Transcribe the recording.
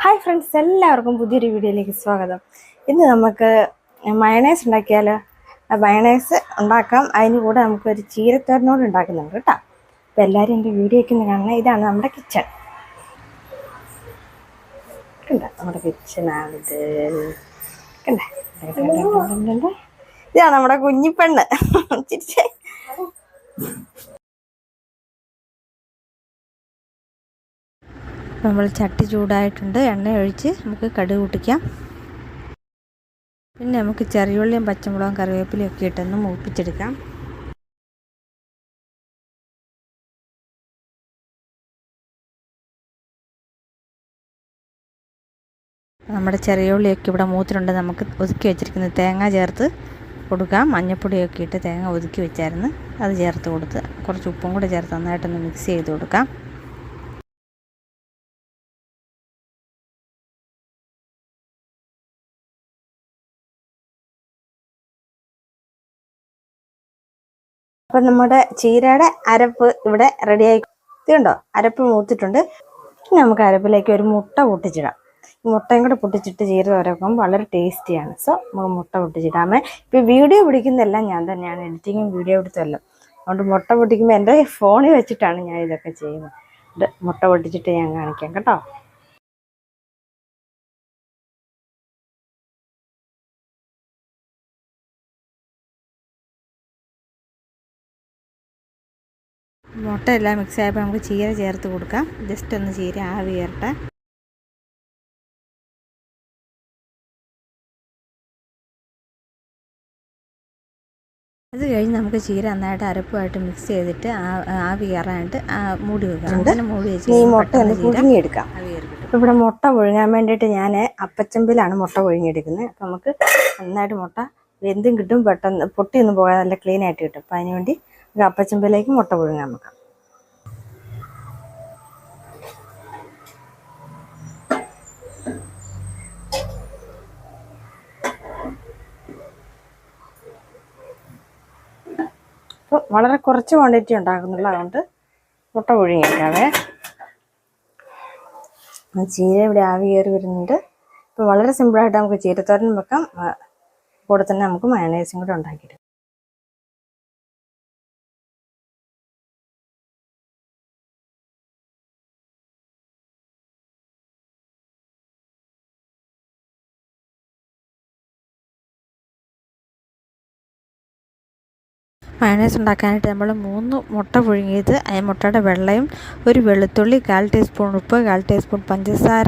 Hi friends, എല്ലാവർക്കും പുതിയൊരു വീഡിയോയിലേക്ക് സ്വാഗതം. ഇന്ന് നമുക്ക് മയണൈസ് ഉണ്ടാക്കിയാലോ? മയണൈസ് ഉണ്ടാക്കാം. അതിന് കൂടെ നമുക്കൊരു ചീരത്തോരനോട് ഉണ്ടാക്കുന്നുണ്ട് കേട്ടോ. അപ്പോൾ എല്ലാവരും എൻ്റെ വീഡിയോ ഒക്കെ കാണണം. ഇതാണ് നമ്മുടെ കിച്ചൺ. കണ്ട നമ്മുടെ കിച്ചണാണിത്. കണ്ട ഇതാണ് നമ്മുടെ കുഞ്ഞിപ്പെണ്ണ്. ചിരിച്ചേ. നമ്മൾ ചട്ടി ചൂടായിട്ടുണ്ട്. എണ്ണ ഒഴിച്ച് നമുക്ക് കടുക് പൊട്ടിക്കാം. പിന്നെ നമുക്ക് ചെറിയുള്ളിയും പച്ചമുളകും കറിവേപ്പിലയും ഒക്കെ ഇട്ടൊന്ന് മൂപ്പിച്ചെടുക്കാം. നമ്മുടെ ചെറിയുള്ളിയൊക്കെ ഇവിടെ മൂത്തിട്ടുണ്ട്. നമുക്ക് ഒതുക്കി വെച്ചിരിക്കുന്ന തേങ്ങ ചേർത്ത് കൊടുക്കാം. മഞ്ഞൾപ്പൊടിയൊക്കെ ഇട്ട് തേങ്ങ ഒതുക്കി വെച്ചായിരുന്നു, അത് ചേർത്ത് കൊടുത്ത് കുറച്ച് ഉപ്പും കൂടെ ചേർത്ത് നന്നായിട്ടൊന്ന് മിക്സ് ചെയ്ത് കൊടുക്കാം. അപ്പം നമ്മുടെ ചീരയുടെ അരപ്പ് ഇവിടെ റെഡിയായി. ഇതുണ്ടോ, അരപ്പ് മൂത്തിട്ടുണ്ട്. ഇനി നമുക്ക് അരപ്പിലേക്ക് ഒരു മുട്ട പൊട്ടിച്ചിടാം. മുട്ടയും കൂടെ പൊട്ടിച്ചിട്ട് ചീര തോരക്കുമ്പോൾ വളരെ ടേസ്റ്റിയാണ്. സോ നമുക്ക് മുട്ട പൊട്ടിച്ചിടാമേ. ഇപ്പോൾ വീഡിയോ പിടിക്കുന്നതെല്ലാം ഞാൻ തന്നെയാണ്, എഡിറ്റിങ്ങും വീഡിയോ എടുത്തല്ലോ. അതുകൊണ്ട് മുട്ട പൊട്ടിക്കുമ്പോൾ എൻ്റെ ഫോണിൽ വെച്ചിട്ടാണ് ഞാൻ ഇതൊക്കെ ചെയ്യുന്നത്. മുട്ട പൊട്ടിച്ചിട്ട് ഞാൻ കാണിക്കാം കേട്ടോ. മുട്ട എല്ലാം മിക്സ് ആയപ്പോൾ നമുക്ക് ചീര ചേർത്ത് കൊടുക്കാം. ജസ്റ്റ് ഒന്ന് ചീര ആവി കയറട്ടെ. അത് കഴിഞ്ഞ് നമുക്ക് ചീര നന്നായിട്ട് അരപ്പുമായിട്ട് മിക്സ് ചെയ്തിട്ട് ആവി കയറാനായിട്ട് മൂടി വെക്കാം. മൂടി വെച്ച് ഈ മുട്ട ഒന്ന് പുഴുങ്ങിയെടുക്കാം. ഇവിടെ മുട്ട പുഴുങ്ങാൻ വേണ്ടിയിട്ട് ഞാൻ അപ്പച്ചമ്പിലാണ് മുട്ട പുഴുങ്ങിയെടുക്കുന്നത്. അപ്പം നമുക്ക് നന്നായിട്ട് മുട്ട വെന്തും കിട്ടും, പെട്ടെന്ന് പൊട്ടിയൊന്നും പോകാതെ നല്ല ക്ലീൻ ആയിട്ട് കിട്ടും. അപ്പം അതിന് വേണ്ടി അപ്പച്ചമ്പിലേക്ക് മുട്ട പുഴുങ്ങാൻ വെക്കാം. അപ്പോൾ വളരെ കുറച്ച് ക്വാണ്ടിറ്റി ഉണ്ടാക്കുന്നുള്ളൂ, അതുകൊണ്ട് മുട്ട പുഴുങ്ങിയേക്കാവേ. ചീര ഇവിടെ ആവി കയറി വരുന്നുണ്ട്. അപ്പോൾ വളരെ സിമ്പിളായിട്ട് നമുക്ക് ചീരത്തോരൻ വെക്കാം. കൂടെ തന്നെ നമുക്ക് മയണൈസും കൂടെ ഉണ്ടാക്കിയിടും. മയണൈസ് ഉണ്ടാക്കാനായിട്ട് നമ്മൾ 3 മുട്ട പുഴുങ്ങിയത്, മുട്ടയുടെ വെള്ളയും, ഒരു വെളുത്തുള്ളി, 1/4 ടീസ്പൂൺ ഉപ്പ്, 1/4 ടീസ്പൂൺ പഞ്ചസാര,